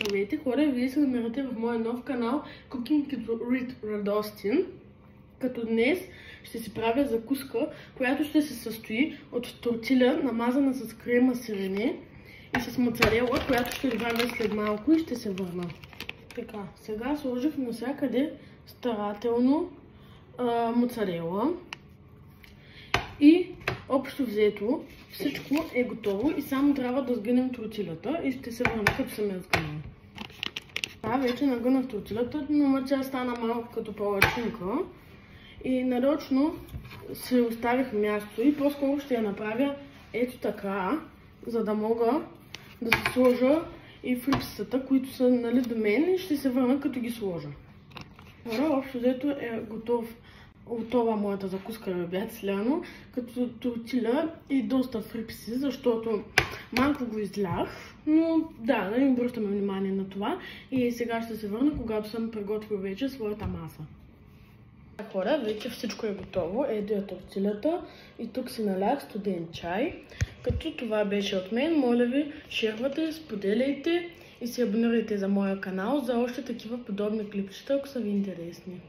Здравейте хора, вие се намирате в моя нов канал Cooking with Radostin. Като днес ще си правя закуска, която ще се състои от тортиля, намазана с крема сирене и с моцарела, която ще добавя след малко и ще се върна. Така, сега сложих навсякъде старателно моцарела и общо взето всичко е готово и само трябва да сгънем тортилята и ще се върна като съм я сгънала. Вече нагънах тортилята, но тя стана малко като палачинка и нарочно се оставих място и по-скоро ще я направя ето така, за да мога да се сложа и фрипсата, които са до мен и ще се върна като ги сложа. Общо взето е готова моята закуска на обяд сляно, като тортиля и доста фрипси, защото малко го излях, но да не обръщаме внимание на това и сега ще се върна, когато съм приготвил вече своята маса. Хора, вече всичко е готово, ето е тортилята и тук си налях студен чай. Като това беше от мен, моля ви, шервате, споделяйте и се абонирайте за моя канал за още такива подобни клипчета, ако са ви интересни.